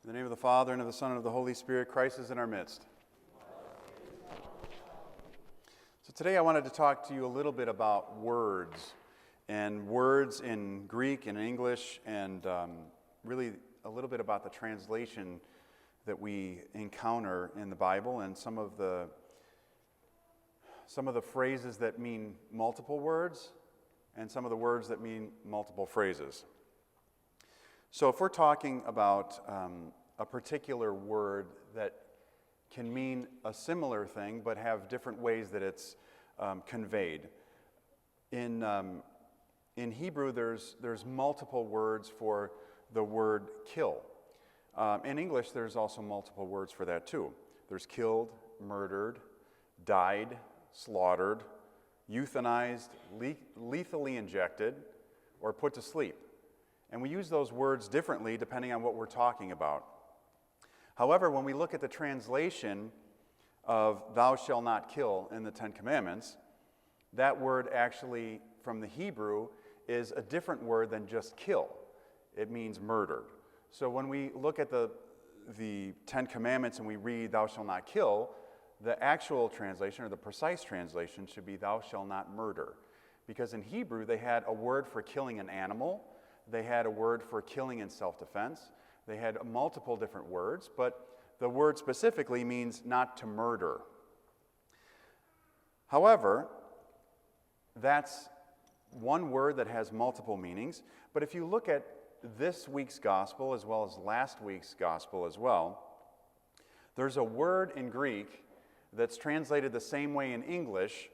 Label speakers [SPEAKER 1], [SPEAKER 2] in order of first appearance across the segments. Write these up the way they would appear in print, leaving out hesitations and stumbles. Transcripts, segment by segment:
[SPEAKER 1] In the name of the Father, and of the Son, and of the Holy Spirit, Christ is in our midst. So today I wanted to talk to you a little bit about words, and words in Greek and English, and really a little bit about the translation that we encounter in the Bible, and some of the phrases that mean multiple words, and some of the words that mean multiple phrases. So if we're talking about a particular word that can mean a similar thing but have different ways that it's conveyed. In Hebrew, there's multiple words for the word kill. In English, there's also multiple words for that too. There's killed, murdered, died, slaughtered, euthanized, lethally injected, or put to sleep. And we use those words differently depending on what we're talking about. However, when we look at the translation of thou shalt not kill in the Ten Commandments, that word actually from the Hebrew is a different word than just kill. It means murdered. So when we look at the Ten Commandments and we read thou shalt not kill, the actual translation or the precise translation should be thou shalt not murder. Because in Hebrew they had a word for killing an animal. They had a word for killing in self-defense. They had multiple different words, but the word specifically means not to murder. However, that's one word that has multiple meanings. But if you look at this week's gospel as well as last week's gospel as well, there's a word in Greek that's translated the same way in English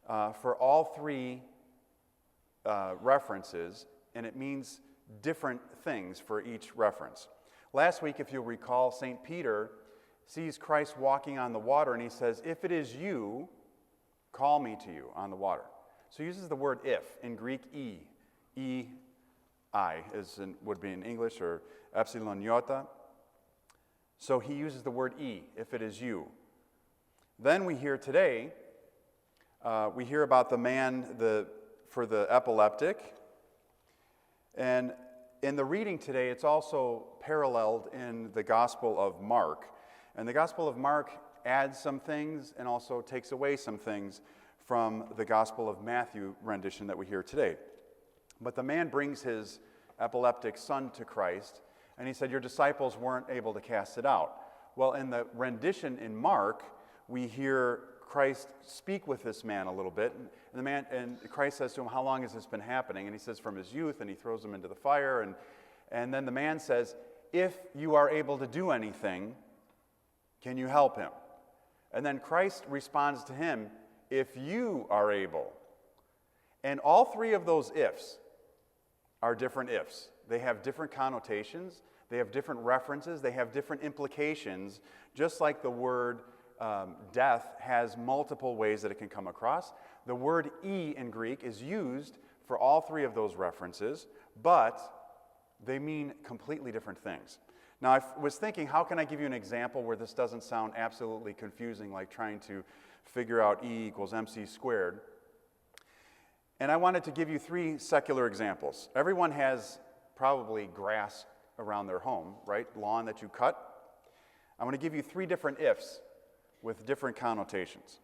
[SPEAKER 1] for all three references, and it means different things for each reference. Last week, if you'll recall, St. Peter sees Christ walking on the water, and he says, "If it is you, call me to you on the water." So he uses the word if, in Greek I, would be in English, or epsilon iota. So he uses the word if it is you. Then we hear today, we hear about the man for the epileptic. And in the reading today, it's also paralleled in the Gospel of Mark. And the Gospel of Mark adds some things and also takes away some things from the Gospel of Matthew rendition that we hear today. But the man brings his epileptic son to Christ, and he said, "Your disciples weren't able to cast it out." Well, in the rendition in Mark, we hear Christ speak with this man a little bit, and Christ says to him, "How long has this been happening?" And he says, "From his youth," and he throws him into the fire, and then the man says, "If you are able to do anything, can you help him?" And then Christ responds to him, "If you are able." And all three of those ifs are different ifs. They have different connotations, they have different references, they have different implications, just like the word death has multiple ways that it can come across. The word in Greek is used for all three of those references, but they mean completely different things. Now, I was thinking, how can I give you an example where this doesn't sound absolutely confusing, like trying to figure out E equals mc squared? And I wanted to give you three secular examples. Everyone has probably grass around their home, right? Lawn that you cut. I'm going to give you three different ifs with different connotations.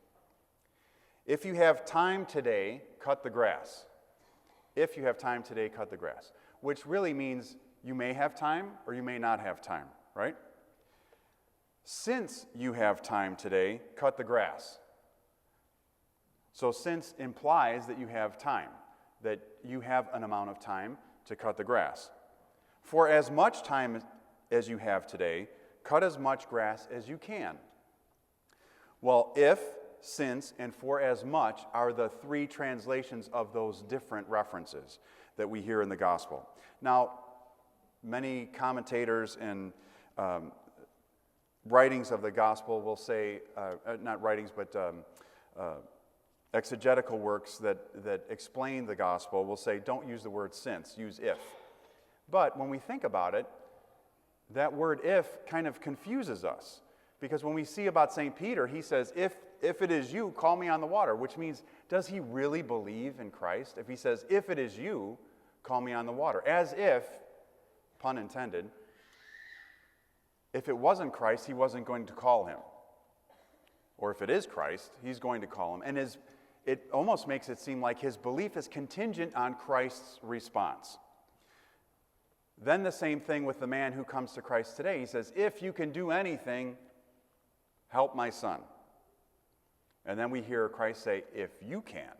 [SPEAKER 1] If you have time today, cut the grass. If you have time today, cut the grass. Which really means you may have time or you may not have time, right? Since you have time today, cut the grass. So since implies that you have time, that you have an amount of time to cut the grass. For as much time as you have today, cut as much grass as you can. Well, if, since, and for as much are the three translations of those different references that we hear in the gospel. Now, many commentators and writings of the gospel will say, not writings, but exegetical works that explain the gospel will say, don't use the word since, use if. But when we think about it, that word if kind of confuses us. Because when we see about St. Peter, he says, if it is you, call me on the water, which means, does he really believe in Christ? If he says, if it is you, call me on the water. As if, pun intended, If it wasn't Christ, he wasn't going to call him. Or if it is Christ, he's going to call him. And it almost makes it seem like his belief is contingent on Christ's response. Then the same thing with the man who comes to Christ today. He says, if you can do anything, help my son. And then we hear Christ say, if you can.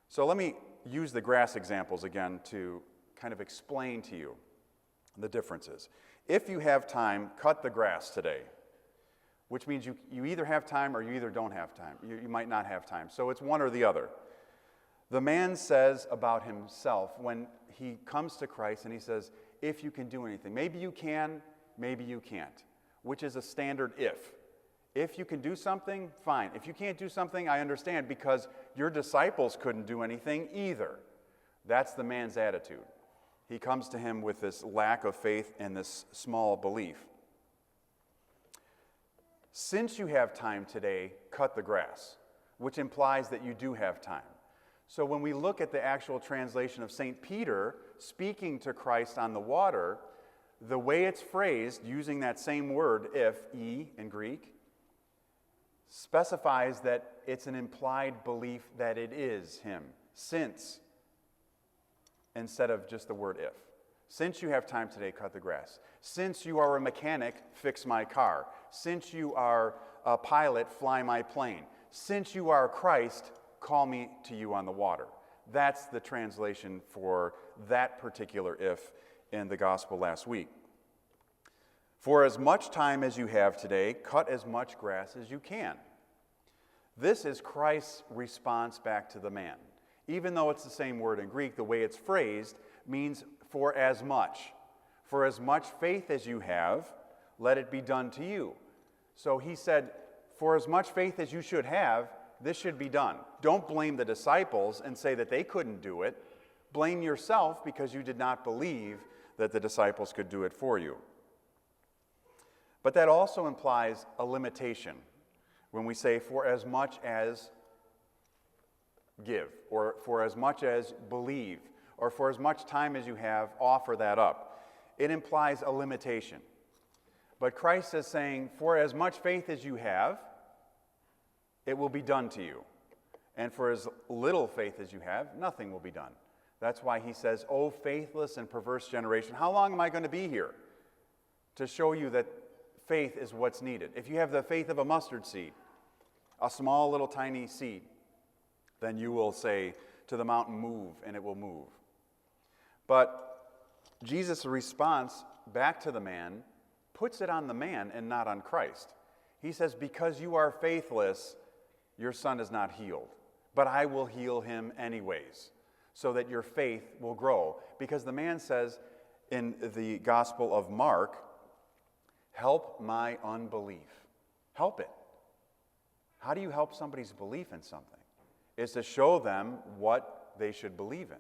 [SPEAKER 1] So let me use the grass examples again to kind of explain to you the differences. If you have time, cut the grass today, which means you either have time or you either don't have time. You might not have time. So it's one or the other. The man says about himself when he comes to Christ and he says, if you can do anything. Maybe you can, maybe you can't, which is a standard if. If you can do something, fine. If you can't do something, I understand, because your disciples couldn't do anything either. That's the man's attitude. He comes to him with this lack of faith and this small belief. Since you have time today, cut the grass, which implies that you do have time. So when we look at the actual translation of St. Peter speaking to Christ on the water, the way it's phrased, using that same word, if, e in Greek, specifies that it's an implied belief that it is him, since, instead of just the word if. Since you have time today, cut the grass. Since you are a mechanic, fix my car. Since you are a pilot, fly my plane. Since you are Christ, call me to you on the water. That's the translation for that particular if in the gospel last week. For as much time as you have today, cut as much grass as you can. This is Christ's response back to the man. Even though it's the same word in Greek, the way it's phrased means for as much. For as much faith as you have, let it be done to you. So he said, for as much faith as you should have, this should be done. Don't blame the disciples and say that they couldn't do it. Blame yourself because you did not believe that the disciples could do it for you. But that also implies a limitation when we say for as much as give, or for as much as believe, or for as much time as you have, offer that up. It implies a limitation. But Christ is saying, for as much faith as you have, it will be done to you. And for as little faith as you have, nothing will be done. That's why he says, "O faithless and perverse generation, how long am I going to be here?" To show you that faith is what's needed. If you have the faith of a mustard seed, a small little tiny seed, then you will say to the mountain, "Move," and it will move. But Jesus' response back to the man puts it on the man and not on Christ. He says, because you are faithless, your son is not healed. But I will heal him anyways, so that your faith will grow. Because the man says in the Gospel of Mark, help my unbelief. Help it. How do you help somebody's belief in something? It's to show them what they should believe in.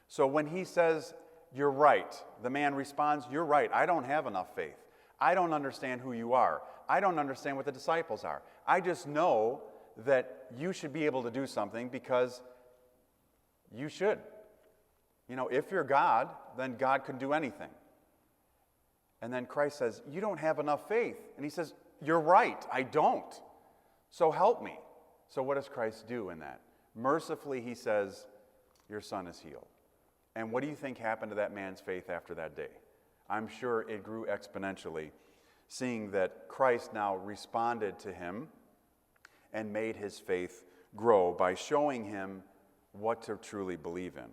[SPEAKER 1] So when he says, you're right, the man responds, you're right, I don't have enough faith. I don't understand who you are. I don't understand what the disciples are. I just know that you should be able to do something because you should. You know, if you're God, then God can do anything. And then Christ says, you don't have enough faith. And he says, you're right, I don't. So help me. So what does Christ do in that? Mercifully, he says, your son is healed. And what do you think happened to that man's faith after that day? I'm sure it grew exponentially, seeing that Christ now responded to him and made his faith grow by showing him what to truly believe in.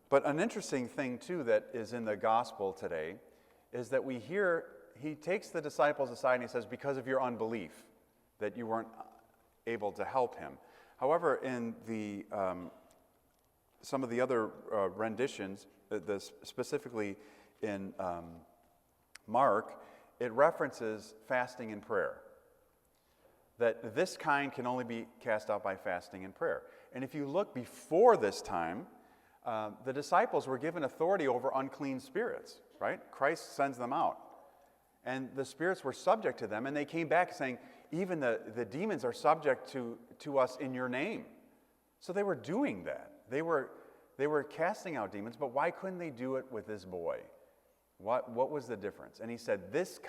[SPEAKER 1] But an interesting thing, too, that is in the gospel today is that we hear he takes the disciples aside and he says, because of your unbelief, that you weren't able to help him. However, in the some of the other renditions, specifically in Mark, it references fasting and prayer. That this kind can only be cast out by fasting and prayer. And if you look before this time, the disciples were given authority over unclean spirits, right? Christ sends them out. And the spirits were subject to them, and they came back saying, even the demons are subject to us in your name. So they were doing that. They were casting out demons, but why couldn't they do it with this boy? What was the difference? And he said, this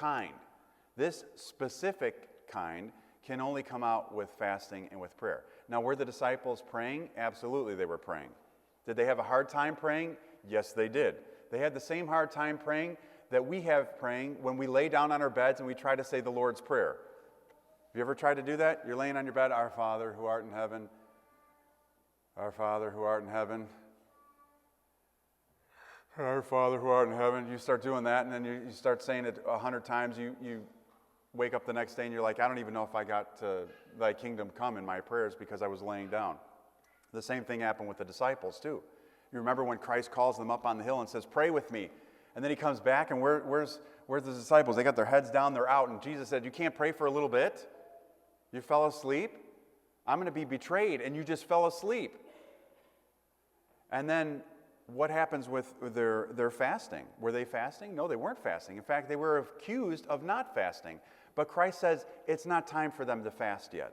[SPEAKER 1] specific kind, can only come out with fasting and with prayer. Now, were the disciples praying? Absolutely, they were praying. Did they have a hard time praying? Yes, they did. They had the same hard time praying that we have praying when we lay down on our beds and we try to say the Lord's Prayer. Have you ever tried to do that? You're laying on your bed, Our Father who art in heaven, Our Father who art in heaven, Our Father who art in heaven. You start doing that, and then you start saying it 100 times. You wake up the next day and you're like, I don't even know if I got to thy kingdom come in my prayers because I was laying down. The same thing happened with the disciples too. You remember when Christ calls them up on the hill and says, pray with me. And then he comes back and where's the disciples? They got their heads down, they're out. And Jesus said, you can't pray for a little bit? You fell asleep? I'm going to be betrayed and you just fell asleep. And then what happens with their fasting? Were they fasting? No, they weren't fasting. In fact, they were accused of not fasting. But Christ says it's not time for them to fast yet.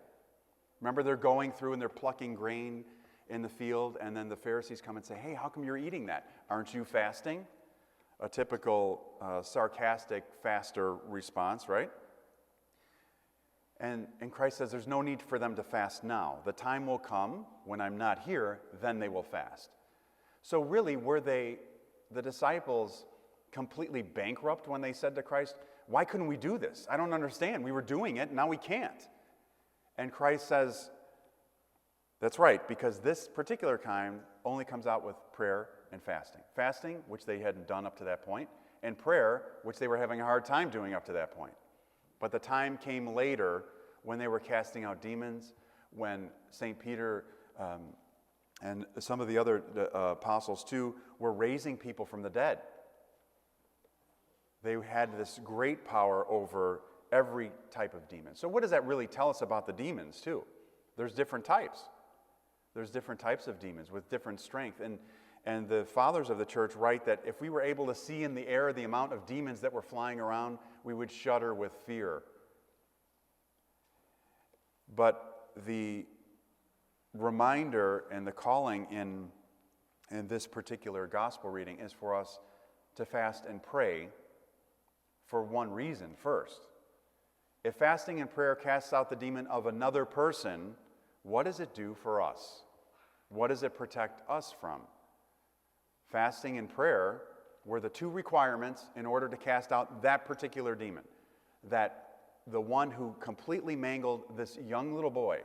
[SPEAKER 1] Remember, they're going through and they're plucking grain in the field, and then the Pharisees come and say, hey, how come you're eating that? Aren't you fasting? A typical sarcastic faster response, right? And Christ says there's no need for them to fast now. The time will come when I'm not here, then they will fast. So really, were the disciples completely bankrupt when they said to Christ, why couldn't we do this? I don't understand. We were doing it, now we can't. And Christ says, that's right, because this particular kind only comes out with prayer and fasting. Fasting, which they hadn't done up to that point, and prayer, which they were having a hard time doing up to that point. But the time came later when they were casting out demons, when St. Peter and some of the other apostles too were raising people from the dead. They had this great power over every type of demon. So what does that really tell us about the demons too? There's different types. There's different types of demons with different strength. And the fathers of the church write that if we were able to see in the air the amount of demons that were flying around, we would shudder with fear. But the reminder and the calling in this particular gospel reading is for us to fast and pray for one reason first. If fasting and prayer casts out the demon of another person, what does it do for us? What does it protect us from? Fasting and prayer were the two requirements in order to cast out that particular demon. That the one who completely mangled this young little boy,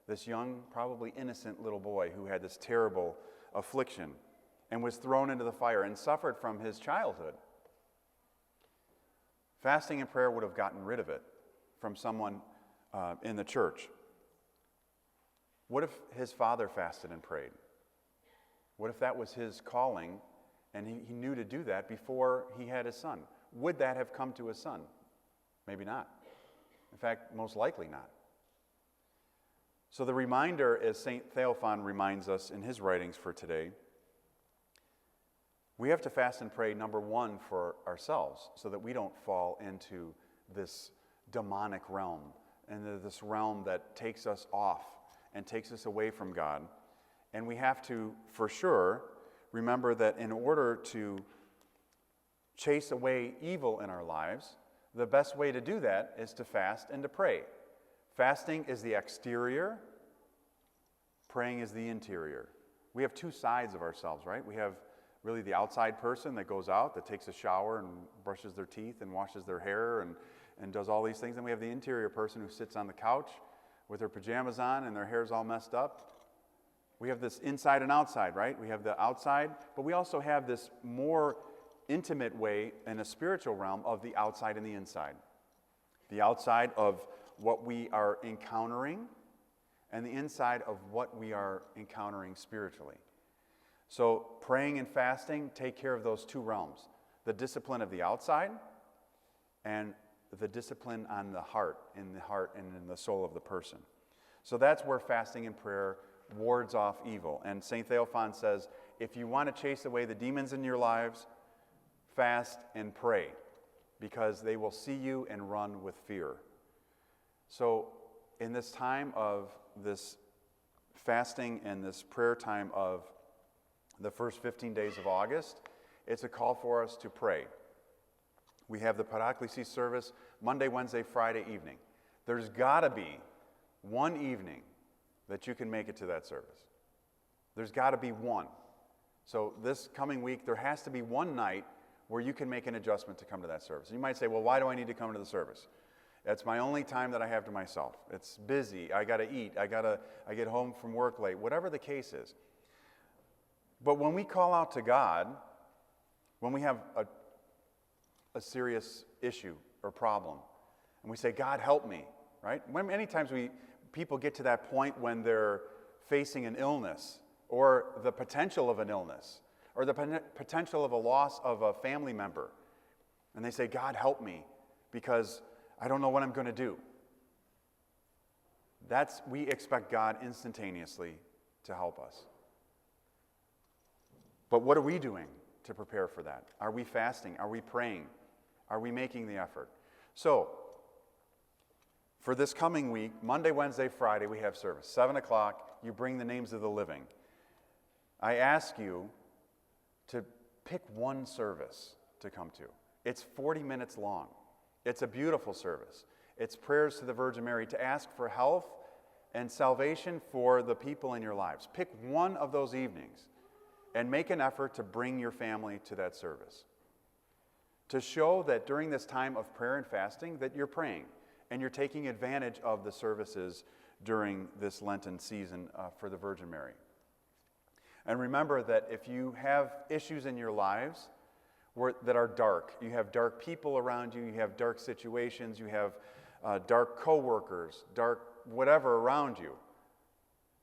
[SPEAKER 1] this young, probably innocent little boy who had this terrible affliction and was thrown into the fire and suffered from his childhood. Fasting and prayer would have gotten rid of it from someone in the church. What if his father fasted and prayed? What if that was his calling and he knew to do that before he had his son? Would that have come to his son? Maybe not. In fact, most likely not. So the reminder, as St. Theophan reminds us in his writings for today, we have to fast and pray, number one, for ourselves so that we don't fall into this demonic realm and this realm that takes us off and takes us away from God. And we have to, for sure, remember that in order to chase away evil in our lives, the best way to do that is to fast and to pray. Fasting is the exterior, praying is the interior. We have two sides of ourselves, right? We have really the outside person that goes out, that takes a shower and brushes their teeth and washes their hair and does all these things. And we have the interior person who sits on the couch with their pajamas on and their hair's all messed up. We have this inside and outside, right? We have the outside, but we also have this more intimate way in a spiritual realm of the outside and the inside. The outside of what we are encountering and the inside of what we are encountering spiritually. So praying and fasting take care of those two realms. The discipline of the outside and the discipline on the heart and in the soul of the person. So that's where fasting and prayer wards off evil. And St. Theophan says, if you want to chase away the demons in your lives, fast and pray, because they will see you and run with fear. So in this time of this fasting and this prayer time of the first 15 days of August, it's a call for us to pray. We have the Paraklesis service Monday, Wednesday, Friday evening. There's got to be one evening that you can make it to that service. There's got to be one. So this coming week, there has to be one night where you can make an adjustment to come to that service. You might say, well, why do I need to come to the service? That's my only time that I have to myself. It's busy. I got to eat. I get home from work late, whatever the case is. But when we call out to God, when we have a serious issue or problem, and we say, God, help me, right? Many times people get to that point when they're facing an illness or the potential of an illness or the potential of a loss of a family member. And they say, God, help me because I don't know what I'm going to do. We expect God instantaneously to help us. But what are we doing to prepare for that? Are we fasting? Are we praying? Are we making the effort? So, for this coming week, Monday, Wednesday, Friday, we have service. 7 o'clock, you bring the names of the living. I ask you to pick one service to come to. It's 40 minutes long. It's a beautiful service. It's prayers to the Virgin Mary to ask for health and salvation for the people in your lives. Pick one of those evenings and make an effort to bring your family to that service. To show that during this time of prayer and fasting that you're praying and you're taking advantage of the services during this Lenten season for the Virgin Mary. And remember that if you have issues in your lives that are dark, you have dark people around you, you have dark situations, you have dark coworkers, dark whatever around you,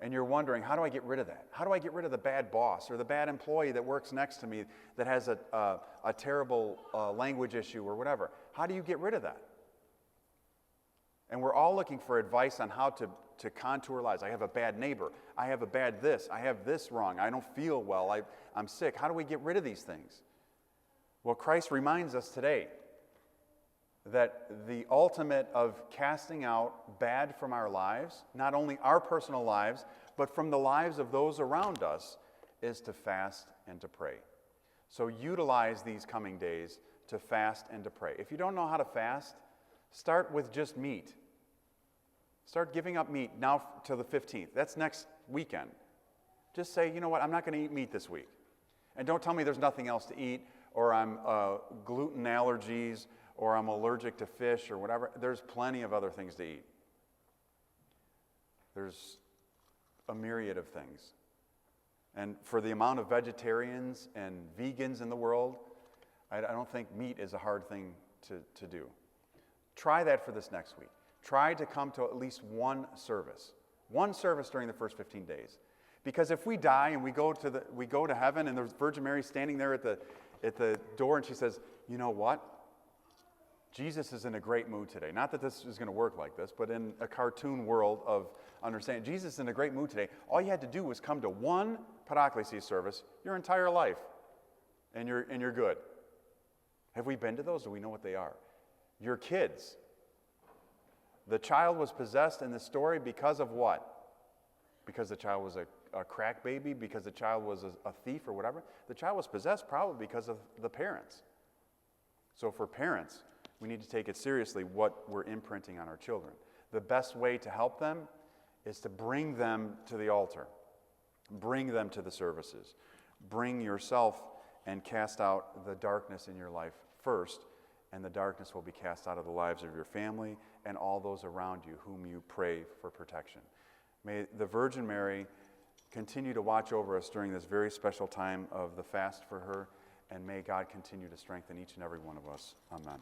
[SPEAKER 1] and you're wondering, how do I get rid of that? How do I get rid of the bad boss or the bad employee that works next to me that has a terrible language issue or whatever? How do you get rid of that? And we're all looking for advice on how to contour lives. I have a bad neighbor. I have a bad this. I have this wrong. I don't feel well. I'm sick. How do we get rid of these things? Well, Christ reminds us today that the ultimate of casting out bad from our lives, not only our personal lives, but from the lives of those around us, is to fast and to pray. So utilize these coming days to fast and to pray. If you don't know how to fast, start with just meat. Start giving up meat now till the 15th. That's next weekend. Just say, you know what, I'm not going to eat meat this week. And don't tell me there's nothing else to eat, or I'm gluten allergies, or I'm allergic to fish, or whatever. There's plenty of other things to eat. There's a myriad of things. And for the amount of vegetarians and vegans in the world, I don't think meat is a hard thing to do. Try that for this next week. Try to come to at least one service during the first 15 days. Because if we die and we go to heaven and there's Virgin Mary standing there at the door and she says, you know what? Jesus is in a great mood today. Not that this is going to work like this, but in a cartoon world of understanding, Jesus is in a great mood today. All you had to do was come to one Paraklesis service your entire life, and you're good. Have we been to those? Do we know what they are? Your kids. The child was possessed in the story because of what? Because the child was a crack baby? Because the child was a thief or whatever? The child was possessed probably because of the parents. So for parents, we need to take it seriously what we're imprinting on our children. The best way to help them is to bring them to the altar. Bring them to the services. Bring yourself and cast out the darkness in your life first, and the darkness will be cast out of the lives of your family and all those around you whom you pray for protection. May the Virgin Mary continue to watch over us during this very special time of the fast for her, and may God continue to strengthen each and every one of us. Amen.